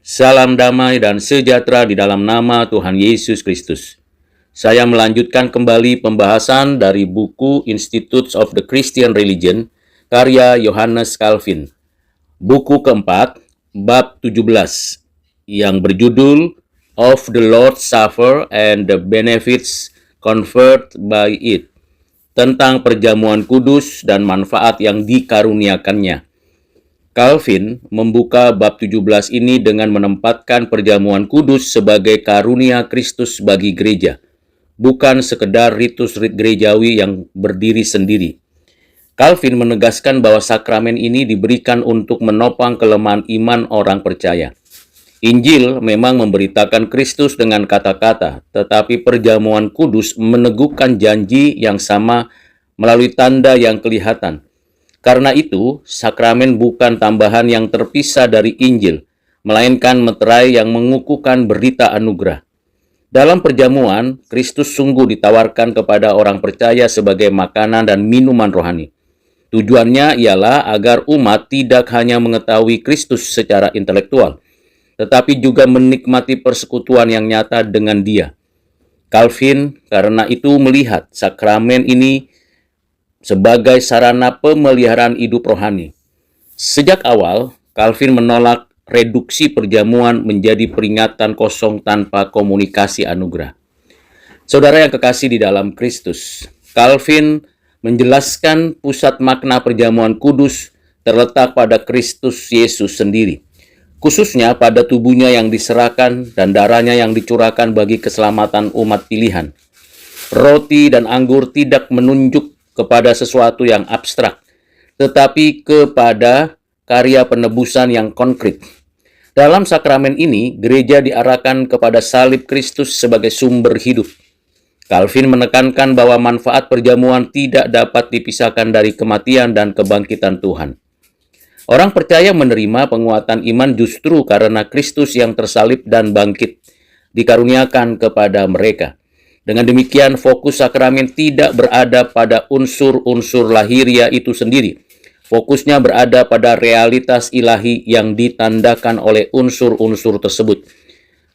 Salam damai dan sejahtera di dalam nama Tuhan Yesus Kristus. Saya melanjutkan kembali pembahasan dari buku Institutes of the Christian Religion, karya Johannes Calvin. Buku keempat, bab 17, yang berjudul Of the Lord's Supper and the Benefits Conferred by It, tentang perjamuan kudus dan manfaat yang dikaruniakannya. Calvin membuka bab 17 ini dengan menempatkan perjamuan kudus sebagai karunia Kristus bagi gereja, bukan sekedar ritus gerejawi yang berdiri sendiri. Calvin menegaskan bahwa sakramen ini diberikan untuk menopang kelemahan iman orang percaya. Injil memang memberitakan Kristus dengan kata-kata, tetapi perjamuan kudus meneguhkan janji yang sama melalui tanda yang kelihatan. Karena itu, sakramen bukan tambahan yang terpisah dari Injil, melainkan meterai yang mengukuhkan berita anugerah. Dalam perjamuan, Kristus sungguh ditawarkan kepada orang percaya sebagai makanan dan minuman rohani. Tujuannya ialah agar umat tidak hanya mengetahui Kristus secara intelektual, tetapi juga menikmati persekutuan yang nyata dengan Dia. Calvin karena itu melihat sakramen ini sebagai sarana pemeliharaan hidup rohani. Sejak awal, Calvin menolak reduksi perjamuan menjadi peringatan kosong tanpa komunikasi anugerah. Saudara yang kekasih di dalam Kristus, Calvin menjelaskan pusat makna perjamuan kudus terletak pada Kristus Yesus sendiri, khususnya pada tubuhnya yang diserahkan dan darahnya yang dicurahkan bagi keselamatan umat pilihan. Roti dan anggur tidak menunjuk kepada sesuatu yang abstrak, tetapi kepada karya penebusan yang konkret. Dalam sakramen ini, gereja diarahkan kepada salib Kristus sebagai sumber hidup. Calvin menekankan bahwa manfaat perjamuan tidak dapat dipisahkan dari kematian dan kebangkitan Tuhan. Orang percaya menerima penguatan iman justru karena Kristus yang tersalib dan bangkit dikaruniakan kepada mereka. Dengan demikian, fokus sakramen tidak berada pada unsur-unsur lahiria itu sendiri. Fokusnya berada pada realitas ilahi yang ditandakan oleh unsur-unsur tersebut.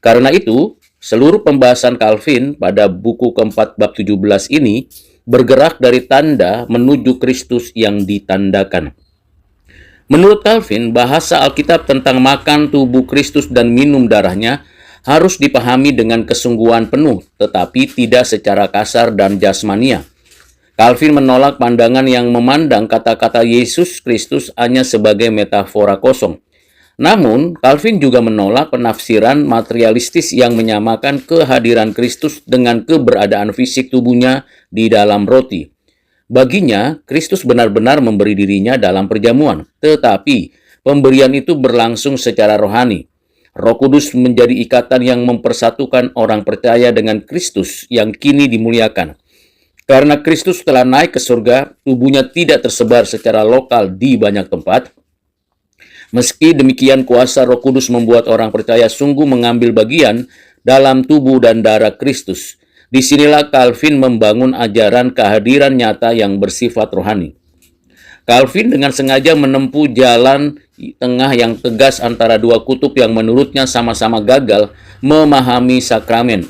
Karena itu, seluruh pembahasan Calvin pada buku keempat bab 17 ini bergerak dari tanda menuju Kristus yang ditandakan. Menurut Calvin, bahasa Alkitab tentang makan tubuh Kristus dan minum darahnya harus dipahami dengan kesungguhan penuh, tetapi tidak secara kasar dan jasmania. Calvin menolak pandangan yang memandang kata-kata Yesus Kristus hanya sebagai metafora kosong. Namun, Calvin juga menolak penafsiran materialistis yang menyamakan kehadiran Kristus dengan keberadaan fisik tubuhnya di dalam roti. Baginya, Kristus benar-benar memberi dirinya dalam perjamuan, tetapi pemberian itu berlangsung secara rohani. Roh Kudus menjadi ikatan yang mempersatukan orang percaya dengan Kristus yang kini dimuliakan. Karena Kristus telah naik ke surga, tubuhnya tidak tersebar secara lokal di banyak tempat. Meski demikian, kuasa Roh Kudus membuat orang percaya sungguh mengambil bagian dalam tubuh dan darah Kristus. Disinilah Calvin membangun ajaran kehadiran nyata yang bersifat rohani. Calvin dengan sengaja menempuh jalan tengah yang tegas antara dua kutub yang menurutnya sama-sama gagal memahami sakramen.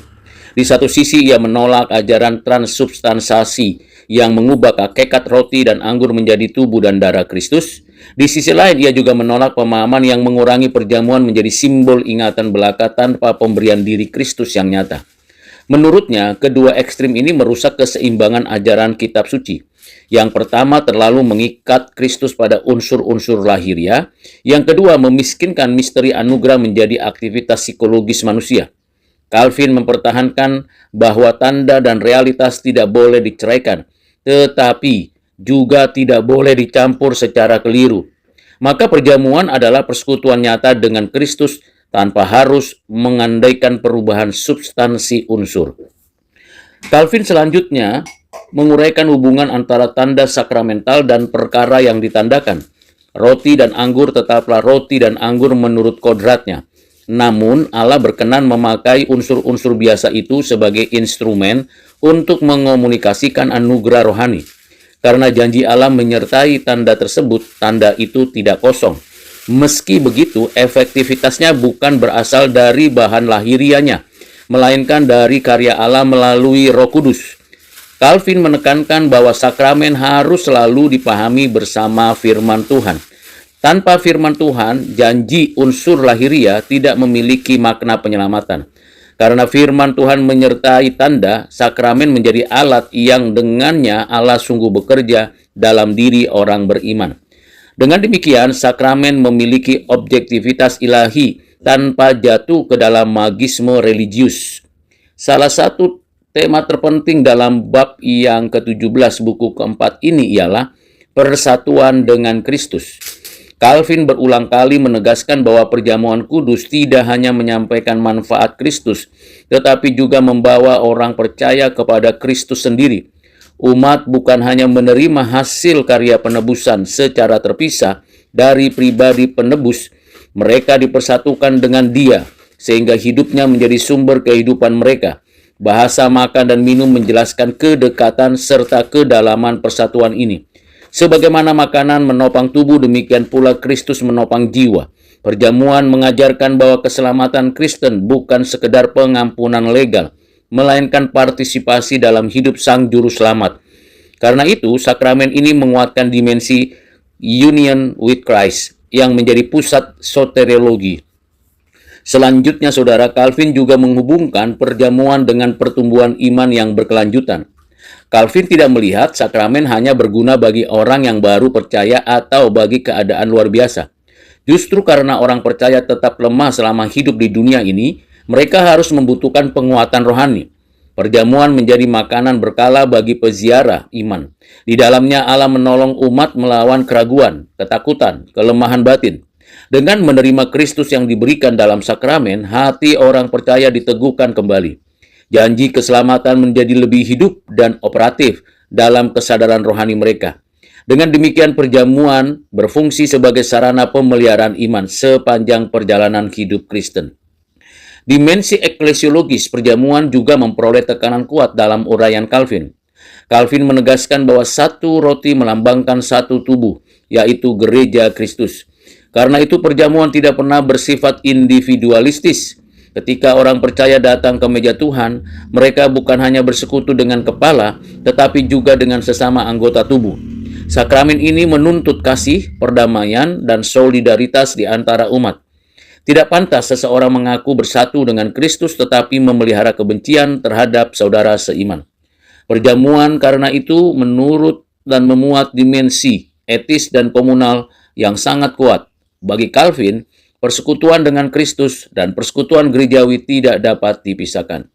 Di satu sisi ia menolak ajaran transubstansasi yang mengubah hakikat roti dan anggur menjadi tubuh dan darah Kristus. Di sisi lain ia juga menolak pemahaman yang mengurangi perjamuan menjadi simbol ingatan belaka tanpa pemberian diri Kristus yang nyata. Menurutnya, kedua ekstrim ini merusak keseimbangan ajaran kitab suci. Yang pertama terlalu mengikat Kristus pada unsur-unsur lahiria. Yang kedua memiskinkan misteri anugerah menjadi aktivitas psikologis manusia. Calvin mempertahankan bahwa tanda dan realitas tidak boleh diceraikan, tetapi juga tidak boleh dicampur secara keliru. Maka perjamuan adalah persekutuan nyata dengan Kristus tanpa harus mengandaikan perubahan substansi unsur. Calvin selanjutnya menguraikan hubungan antara tanda sakramental dan perkara yang ditandakan. Roti dan anggur tetaplah roti dan anggur menurut kodratnya. Namun Allah berkenan memakai unsur-unsur biasa itu sebagai instrumen untuk mengomunikasikan anugerah rohani. Karena janji Allah menyertai tanda tersebut, tanda itu tidak kosong. Meski begitu, efektivitasnya bukan berasal dari bahan lahirianya, melainkan dari karya Allah melalui Roh Kudus. Calvin menekankan bahwa sakramen harus selalu dipahami bersama firman Tuhan. Tanpa firman Tuhan, janji unsur lahiria tidak memiliki makna penyelamatan. Karena firman Tuhan menyertai tanda, sakramen menjadi alat yang dengannya Allah sungguh bekerja dalam diri orang beriman. Dengan demikian, sakramen memiliki objektivitas ilahi tanpa jatuh ke dalam magisme religius. Salah satu tema terpenting dalam bab yang ke-17 buku keempat ini ialah persatuan dengan Kristus. Calvin berulang kali menegaskan bahwa perjamuan kudus tidak hanya menyampaikan manfaat Kristus, tetapi juga membawa orang percaya kepada Kristus sendiri. Umat bukan hanya menerima hasil karya penebusan secara terpisah dari pribadi penebus, mereka dipersatukan dengan Dia, sehingga hidupnya menjadi sumber kehidupan mereka. Bahasa makan dan minum menjelaskan kedekatan serta kedalaman persatuan ini. Sebagaimana makanan menopang tubuh, demikian pula Kristus menopang jiwa. Perjamuan mengajarkan bahwa keselamatan Kristen bukan sekedar pengampunan legal, melainkan partisipasi dalam hidup Sang Juru Selamat. Karena itu, sakramen ini menguatkan dimensi union with Christ yang menjadi pusat soteriologi. Selanjutnya, saudara, Calvin juga menghubungkan perjamuan dengan pertumbuhan iman yang berkelanjutan. Calvin tidak melihat sakramen hanya berguna bagi orang yang baru percaya atau bagi keadaan luar biasa. Justru karena orang percaya tetap lemah selama hidup di dunia ini, mereka harus membutuhkan penguatan rohani. Perjamuan menjadi makanan berkala bagi peziarah iman. Di dalamnya Allah menolong umat melawan keraguan, ketakutan, kelemahan batin. Dengan menerima Kristus yang diberikan dalam sakramen, hati orang percaya diteguhkan kembali. Janji keselamatan menjadi lebih hidup dan operatif dalam kesadaran rohani mereka. Dengan demikian, perjamuan berfungsi sebagai sarana pemeliharaan iman sepanjang perjalanan hidup Kristen. Dimensi eklesiologis perjamuan juga memperoleh tekanan kuat dalam uraian Calvin. Calvin menegaskan bahwa satu roti melambangkan satu tubuh, yaitu gereja Kristus. Karena itu perjamuan tidak pernah bersifat individualistis. Ketika orang percaya datang ke meja Tuhan, mereka bukan hanya bersekutu dengan kepala, tetapi juga dengan sesama anggota tubuh. Sakramen ini menuntut kasih, perdamaian, dan solidaritas di antara umat. Tidak pantas seseorang mengaku bersatu dengan Kristus tetapi memelihara kebencian terhadap saudara seiman. Perjamuan karena itu menurut dan memuat dimensi etis dan komunal yang sangat kuat. Bagi Calvin, persekutuan dengan Kristus dan persekutuan gerejawi tidak dapat dipisahkan.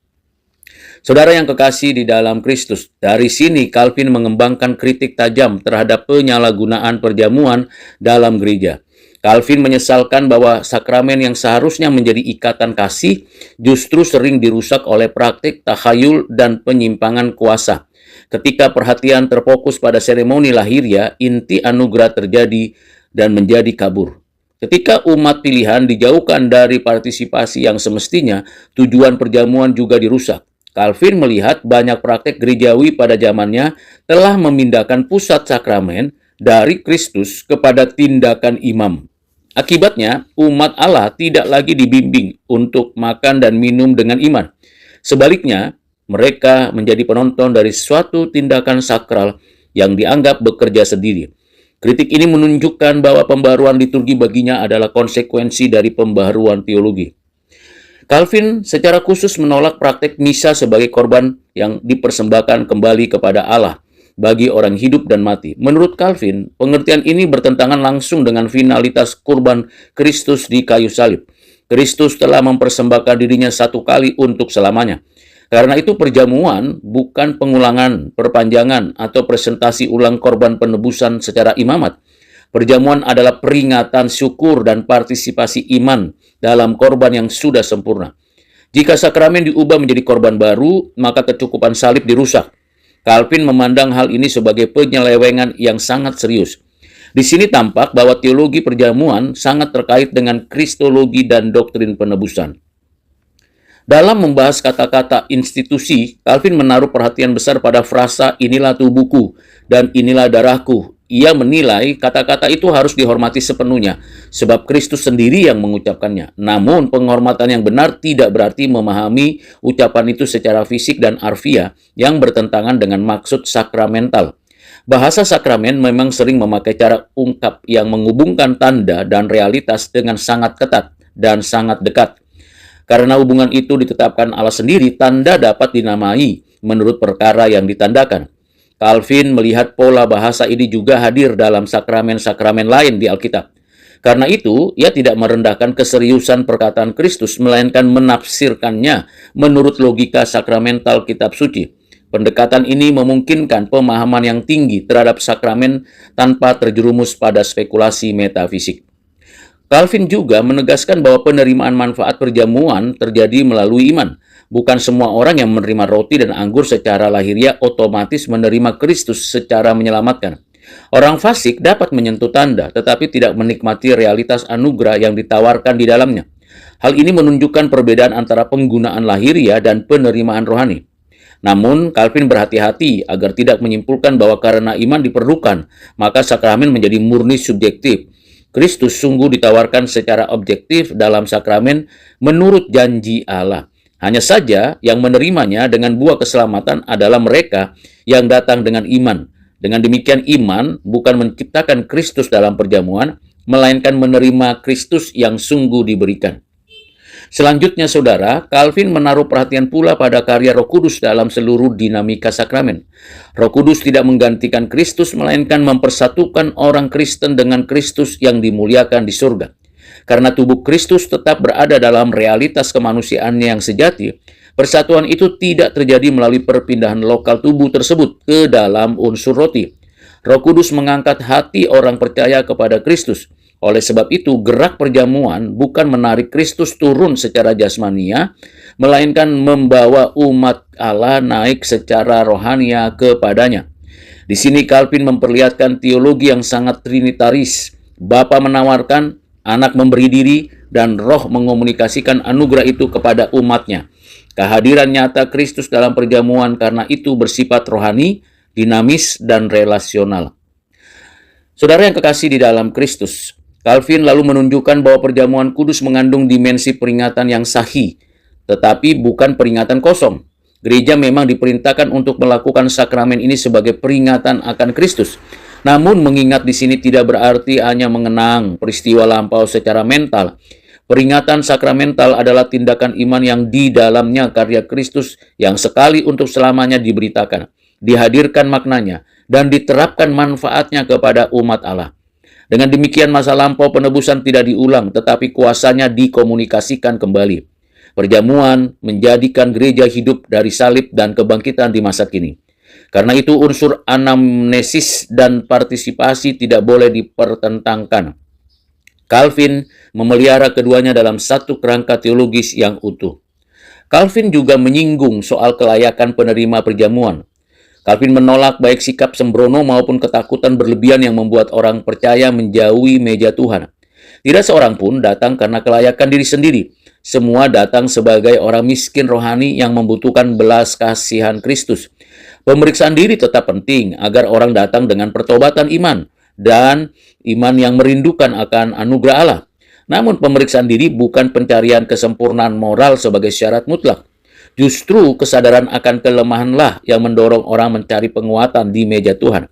Saudara yang kekasih di dalam Kristus, dari sini Calvin mengembangkan kritik tajam terhadap penyalahgunaan perjamuan dalam gereja. Calvin menyesalkan bahwa sakramen yang seharusnya menjadi ikatan kasih justru sering dirusak oleh praktik takhayul dan penyimpangan kuasa. Ketika perhatian terfokus pada seremoni lahiria, inti anugerah terjadi dan menjadi kabur. Ketika umat pilihan dijauhkan dari partisipasi yang semestinya, tujuan perjamuan juga dirusak. Calvin melihat banyak praktek gerejawi pada zamannya telah memindahkan pusat sakramen dari Kristus kepada tindakan imam. Akibatnya, umat Allah tidak lagi dibimbing untuk makan dan minum dengan iman. Sebaliknya, mereka menjadi penonton dari suatu tindakan sakral yang dianggap bekerja sendiri. Kritik ini menunjukkan bahwa pembaruan liturgi baginya adalah konsekuensi dari pembaharuan teologi. Calvin secara khusus menolak praktek misa sebagai korban yang dipersembahkan kembali kepada Allah bagi orang hidup dan mati. Menurut Calvin, pengertian ini bertentangan langsung dengan finalitas kurban Kristus di kayu salib. Kristus telah mempersembahkan dirinya satu kali untuk selamanya. Karena itu perjamuan bukan pengulangan, perpanjangan, atau presentasi ulang korban penebusan secara imamat. Perjamuan adalah peringatan syukur dan partisipasi iman dalam korban yang sudah sempurna. Jika sakramen diubah menjadi korban baru, maka kecukupan salib dirusak. Calvin memandang hal ini sebagai penyelewengan yang sangat serius. Di sini tampak bahwa teologi perjamuan sangat terkait dengan kristologi dan doktrin penebusan. Dalam membahas kata-kata institusi, Calvin menaruh perhatian besar pada frasa inilah tubuhku dan inilah darahku Ia menilai kata-kata itu harus dihormati sepenuhnya, sebab Kristus sendiri yang mengucapkannya. Namun, penghormatan yang benar tidak berarti memahami ucapan itu secara fisik dan harfiah yang bertentangan dengan maksud sakramental. Bahasa sakramen memang sering memakai cara ungkap yang menghubungkan tanda dan realitas dengan sangat ketat dan sangat dekat. Karena hubungan itu ditetapkan Allah sendiri, tanda dapat dinamai menurut perkara yang ditandakan. Calvin melihat pola bahasa ini juga hadir dalam sakramen-sakramen lain di Alkitab. Karena itu, ia tidak merendahkan keseriusan perkataan Kristus, melainkan menafsirkannya menurut logika sakramental kitab suci. Pendekatan ini memungkinkan pemahaman yang tinggi terhadap sakramen tanpa terjerumus pada spekulasi metafisik. Calvin juga menegaskan bahwa penerimaan manfaat perjamuan terjadi melalui iman. Bukan semua orang yang menerima roti dan anggur secara lahiriah otomatis menerima Kristus secara menyelamatkan. Orang fasik dapat menyentuh tanda, tetapi tidak menikmati realitas anugerah yang ditawarkan di dalamnya. Hal ini menunjukkan perbedaan antara penggunaan lahiriah dan penerimaan rohani. Namun, Calvin berhati-hati agar tidak menyimpulkan bahwa karena iman diperlukan, maka sakramen menjadi murni subjektif. Kristus sungguh ditawarkan secara objektif dalam sakramen menurut janji Allah. Hanya saja yang menerimanya dengan buah keselamatan adalah mereka yang datang dengan iman. Dengan demikian iman bukan menciptakan Kristus dalam perjamuan, melainkan menerima Kristus yang sungguh diberikan. Selanjutnya, saudara, Calvin menaruh perhatian pula pada karya Roh Kudus dalam seluruh dinamika sakramen. Roh Kudus tidak menggantikan Kristus, melainkan mempersatukan orang Kristen dengan Kristus yang dimuliakan di surga. Karena tubuh Kristus tetap berada dalam realitas kemanusiaannya yang sejati, persatuan itu tidak terjadi melalui perpindahan lokal tubuh tersebut ke dalam unsur roti. Roh Kudus mengangkat hati orang percaya kepada Kristus. Oleh sebab itu, gerak perjamuan bukan menarik Kristus turun secara jasmania, melainkan membawa umat Allah naik secara rohania kepadanya. Di sini Calvin memperlihatkan teologi yang sangat trinitaris. Bapa menawarkan, Anak memberi diri, dan Roh mengomunikasikan anugerah itu kepada umatnya. Kehadiran nyata Kristus dalam perjamuan karena itu bersifat rohani, dinamis, dan relasional. Saudara yang kekasih di dalam Kristus, Calvin lalu menunjukkan bahwa perjamuan kudus mengandung dimensi peringatan yang sahih, tetapi bukan peringatan kosong. Gereja memang diperintahkan untuk melakukan sakramen ini sebagai peringatan akan Kristus. Namun mengingat di sini tidak berarti hanya mengenang peristiwa lampau secara mental. Peringatan sakramental adalah tindakan iman yang di dalamnya karya Kristus yang sekali untuk selamanya diberitakan, dihadirkan maknanya, dan diterapkan manfaatnya kepada umat Allah. Dengan demikian masa lampau penebusan tidak diulang, tetapi kuasanya dikomunikasikan kembali. Perjamuan menjadikan gereja hidup dari salib dan kebangkitan di masa kini. Karena itu unsur anamnesis dan partisipasi tidak boleh dipertentangkan. Calvin memelihara keduanya dalam satu kerangka teologis yang utuh. Calvin juga menyinggung soal kelayakan penerima perjamuan. Calvin menolak baik sikap sembrono maupun ketakutan berlebihan yang membuat orang percaya menjauhi meja Tuhan. Tidak seorang pun datang karena kelayakan diri sendiri. Semua datang sebagai orang miskin rohani yang membutuhkan belas kasihan Kristus. Pemeriksaan diri tetap penting agar orang datang dengan pertobatan iman dan iman yang merindukan akan anugerah Allah. Namun pemeriksaan diri bukan pencarian kesempurnaan moral sebagai syarat mutlak. Justru kesadaran akan kelemahanlah yang mendorong orang mencari penguatan di meja Tuhan.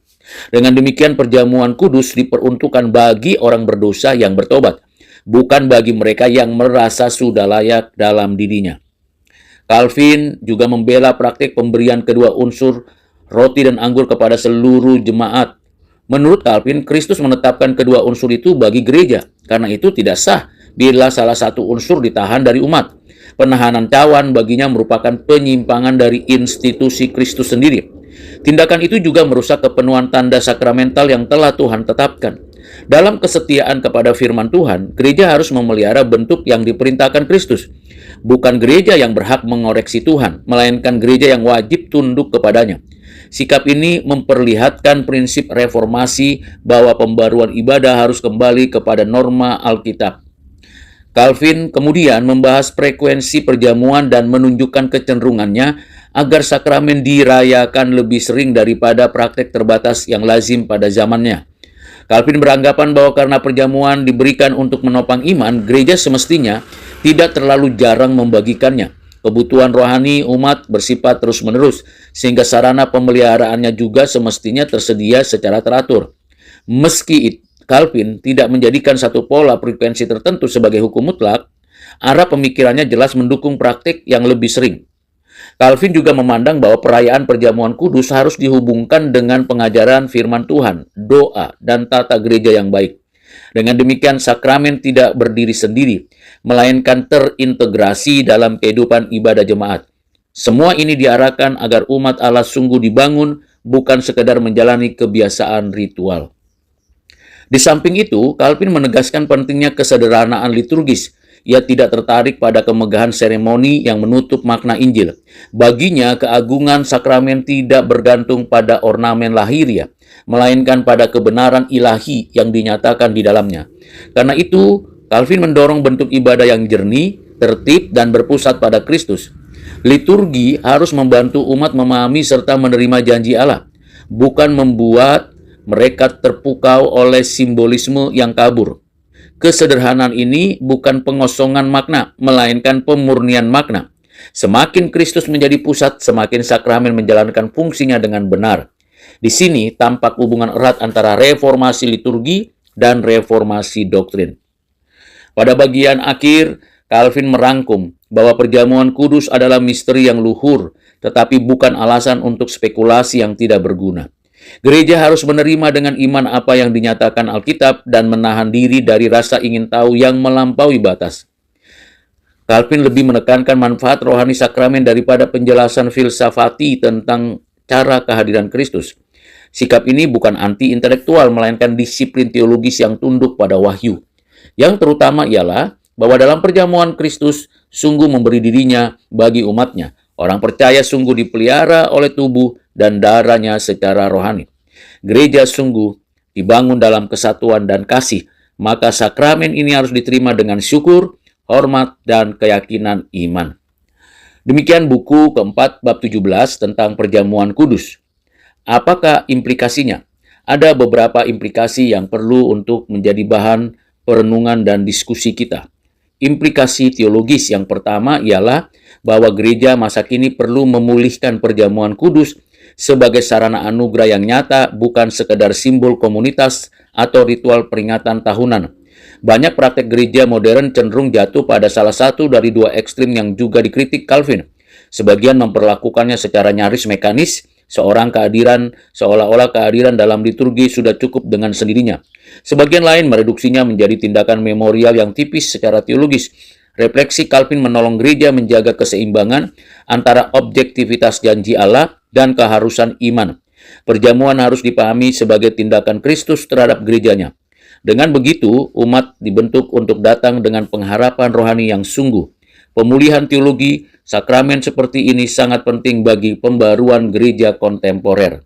Dengan demikian perjamuan kudus diperuntukkan bagi orang berdosa yang bertobat, bukan bagi mereka yang merasa sudah layak dalam dirinya. Calvin juga membela praktik pemberian kedua unsur roti dan anggur kepada seluruh jemaat. Menurut Calvin, Kristus menetapkan kedua unsur itu bagi gereja. Karena itu tidak sah bila salah satu unsur ditahan dari umat. Penahanan cawan baginya merupakan penyimpangan dari institusi Kristus sendiri. Tindakan itu juga merusak kepenuhan tanda sakramental yang telah Tuhan tetapkan. Dalam kesetiaan kepada firman Tuhan, gereja harus memelihara bentuk yang diperintahkan Kristus. Bukan gereja yang berhak mengoreksi Tuhan, melainkan gereja yang wajib tunduk kepadanya. Sikap ini memperlihatkan prinsip reformasi bahwa pembaruan ibadah harus kembali kepada norma Alkitab. Calvin kemudian membahas frekuensi perjamuan dan menunjukkan kecenderungannya agar sakramen dirayakan lebih sering daripada praktek terbatas yang lazim pada zamannya. Calvin beranggapan bahwa karena perjamuan diberikan untuk menopang iman, gereja semestinya tidak terlalu jarang membagikannya. Kebutuhan rohani umat bersifat terus-menerus, sehingga sarana pemeliharaannya juga semestinya tersedia secara teratur. Meski Calvin tidak menjadikan satu pola frekuensi tertentu sebagai hukum mutlak, arah pemikirannya jelas mendukung praktik yang lebih sering. Calvin juga memandang bahwa perayaan perjamuan kudus harus dihubungkan dengan pengajaran firman Tuhan, doa, dan tata gereja yang baik. Dengan demikian, sakramen tidak berdiri sendiri, melainkan terintegrasi dalam kehidupan ibadah jemaat. Semua ini diarahkan agar umat Allah sungguh dibangun, bukan sekedar menjalani kebiasaan ritual. Di samping itu, Calvin menegaskan pentingnya kesederhanaan liturgis. Ia tidak tertarik pada kemegahan seremoni yang menutup makna Injil. Baginya, keagungan sakramen tidak bergantung pada ornamen lahiriah, melainkan pada kebenaran ilahi yang dinyatakan di dalamnya. Karena itu, Calvin mendorong bentuk ibadah yang jernih, tertib, dan berpusat pada Kristus. Liturgi harus membantu umat memahami serta menerima janji Allah, bukan membuat mereka terpukau oleh simbolisme yang kabur. Kesederhanaan ini bukan pengosongan makna, melainkan pemurnian makna. Semakin Kristus menjadi pusat, semakin sakramen menjalankan fungsinya dengan benar. Di sini tampak hubungan erat antara reformasi liturgi dan reformasi doktrin. Pada bagian akhir, Calvin merangkum bahwa perjamuan kudus adalah misteri yang luhur, tetapi bukan alasan untuk spekulasi yang tidak berguna. Gereja harus menerima dengan iman apa yang dinyatakan Alkitab dan menahan diri dari rasa ingin tahu yang melampaui batas. Calvin lebih menekankan manfaat rohani sakramen daripada penjelasan filsafati tentang cara kehadiran Kristus. Sikap ini bukan anti-intelektual, melainkan disiplin teologis yang tunduk pada wahyu. Yang terutama ialah bahwa dalam perjamuan Kristus sungguh memberi dirinya bagi umatnya. Orang percaya sungguh dipelihara oleh tubuh dan darahnya secara rohani. Gereja sungguh dibangun dalam kesatuan dan kasih, maka sakramen ini harus diterima dengan syukur, hormat, dan keyakinan iman. Demikian buku keempat bab 17 tentang perjamuan kudus. Apakah implikasinya? Ada beberapa implikasi yang perlu untuk menjadi bahan perenungan dan diskusi kita. Implikasi teologis yang pertama ialah bahwa gereja masa kini perlu memulihkan perjamuan kudus sebagai sarana anugerah yang nyata, bukan sekedar simbol komunitas atau ritual peringatan tahunan. Banyak praktek gereja modern cenderung jatuh pada salah satu dari dua ekstrim yang juga dikritik Calvin. Sebagian memperlakukannya secara nyaris mekanis, seolah-olah kehadiran dalam liturgi sudah cukup dengan sendirinya. Sebagian lain mereduksinya menjadi tindakan memorial yang tipis secara teologis. Refleksi Calvin menolong gereja menjaga keseimbangan antara objektivitas janji Allah dan keharusan iman. Perjamuan harus dipahami sebagai tindakan Kristus terhadap gerejanya. Dengan begitu, umat dibentuk untuk datang dengan pengharapan rohani yang sungguh. Pemulihan teologi, sakramen seperti ini sangat penting bagi pembaruan gereja kontemporer.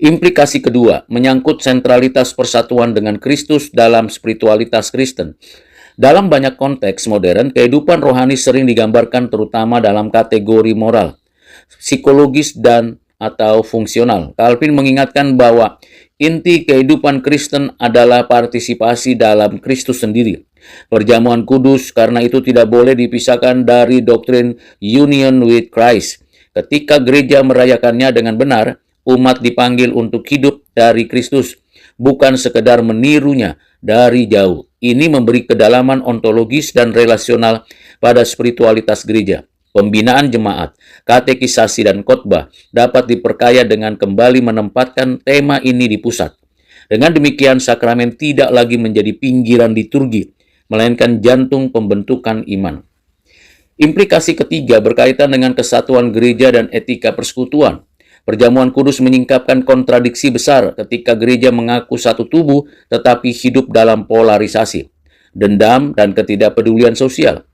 Implikasi kedua, menyangkut sentralitas persatuan dengan Kristus dalam spiritualitas Kristen. Dalam banyak konteks modern, kehidupan rohani sering digambarkan terutama dalam kategori moral, psikologis, dan atau fungsional. Calvin mengingatkan bahwa inti kehidupan Kristen adalah partisipasi dalam Kristus sendiri. Perjamuan kudus karena itu tidak boleh dipisahkan dari doktrin union with Christ. Ketika gereja merayakannya dengan benar, umat dipanggil untuk hidup dari Kristus, bukan sekedar menirunya dari jauh. Ini memberi kedalaman ontologis dan relasional pada spiritualitas gereja. Pembinaan jemaat, katekisasi, dan khotbah dapat diperkaya dengan kembali menempatkan tema ini di pusat. Dengan demikian, sakramen tidak lagi menjadi pinggiran liturgi, melainkan jantung pembentukan iman. Implikasi ketiga berkaitan dengan kesatuan gereja dan etika persekutuan. Perjamuan kudus menyingkapkan kontradiksi besar ketika gereja mengaku satu tubuh tetapi hidup dalam polarisasi, dendam, dan ketidakpedulian sosial.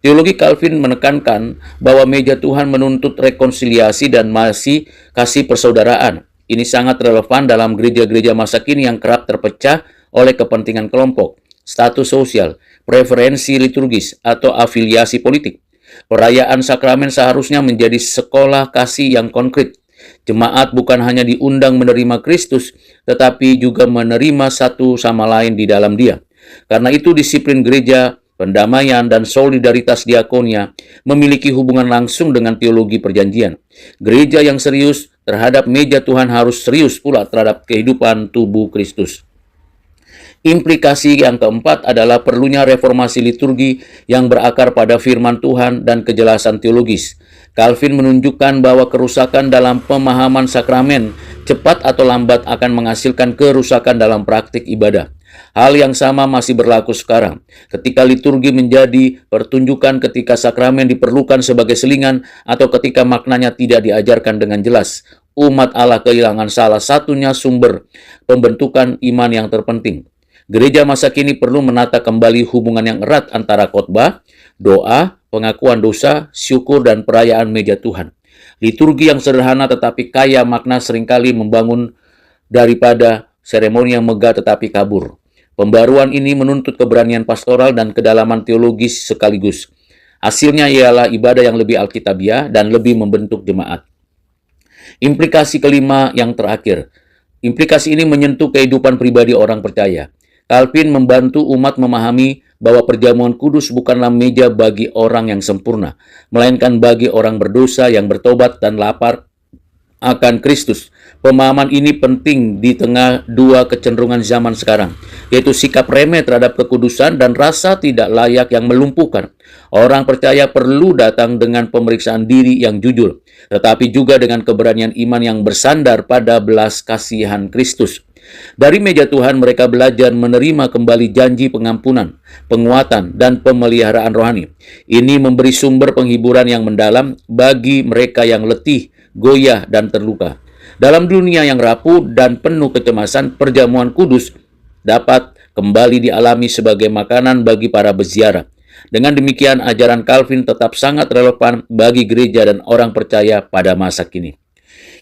Teologi Calvin menekankan bahwa meja Tuhan menuntut rekonsiliasi dan masih kasih persaudaraan. Ini sangat relevan dalam gereja-gereja masa kini yang kerap terpecah oleh kepentingan kelompok, status sosial, preferensi liturgis, atau afiliasi politik. Perayaan sakramen seharusnya menjadi sekolah kasih yang konkret. Jemaat bukan hanya diundang menerima Kristus, tetapi juga menerima satu sama lain di dalam Dia. Karena itu disiplin gereja, pendamaian, dan solidaritas diakonia memiliki hubungan langsung dengan teologi perjanjian. Gereja yang serius terhadap meja Tuhan harus serius pula terhadap kehidupan tubuh Kristus. Implikasi yang keempat adalah perlunya reformasi liturgi yang berakar pada firman Tuhan dan kejelasan teologis. Calvin menunjukkan bahwa kerusakan dalam pemahaman sakramen cepat atau lambat akan menghasilkan kerusakan dalam praktik ibadah. Hal yang sama masih berlaku sekarang. Ketika liturgi menjadi pertunjukan, ketika sakramen diperlukan sebagai selingan, atau ketika maknanya tidak diajarkan dengan jelas, umat Allah kehilangan salah satunya sumber pembentukan iman yang terpenting. Gereja masa kini perlu menata kembali hubungan yang erat antara khotbah, doa, pengakuan dosa, syukur, dan perayaan meja Tuhan. Liturgi yang sederhana tetapi kaya makna seringkali membangun daripada seremoni yang megah tetapi kabur. Pembaruan ini menuntut keberanian pastoral dan kedalaman teologis sekaligus. Hasilnya ialah ibadah yang lebih alkitabiah dan lebih membentuk jemaat. Implikasi kelima yang terakhir. Implikasi ini menyentuh kehidupan pribadi orang percaya. Calvin membantu umat memahami bahwa perjamuan kudus bukanlah meja bagi orang yang sempurna, melainkan bagi orang berdosa yang bertobat dan lapar akan Kristus. Pemahaman ini penting di tengah dua kecenderungan zaman sekarang, yaitu sikap remeh terhadap kekudusan dan rasa tidak layak yang melumpuhkan. Orang percaya perlu datang dengan pemeriksaan diri yang jujur, tetapi juga dengan keberanian iman yang bersandar pada belas kasihan Kristus. Dari meja Tuhan mereka belajar menerima kembali janji pengampunan, penguatan, dan pemeliharaan rohani. Ini memberi sumber penghiburan yang mendalam bagi mereka yang letih, goyah, dan terluka. Dalam dunia yang rapuh dan penuh kecemasan, perjamuan kudus dapat kembali dialami sebagai makanan bagi para peziarah. Dengan demikian, ajaran Calvin tetap sangat relevan bagi gereja dan orang percaya pada masa kini.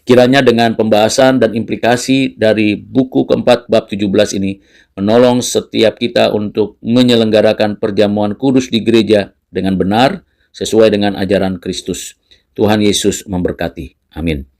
Kiranya dengan pembahasan dan implikasi dari buku keempat bab 17 ini menolong setiap kita untuk menyelenggarakan perjamuan kudus di gereja dengan benar sesuai dengan ajaran Kristus. Tuhan Yesus memberkati. Amin.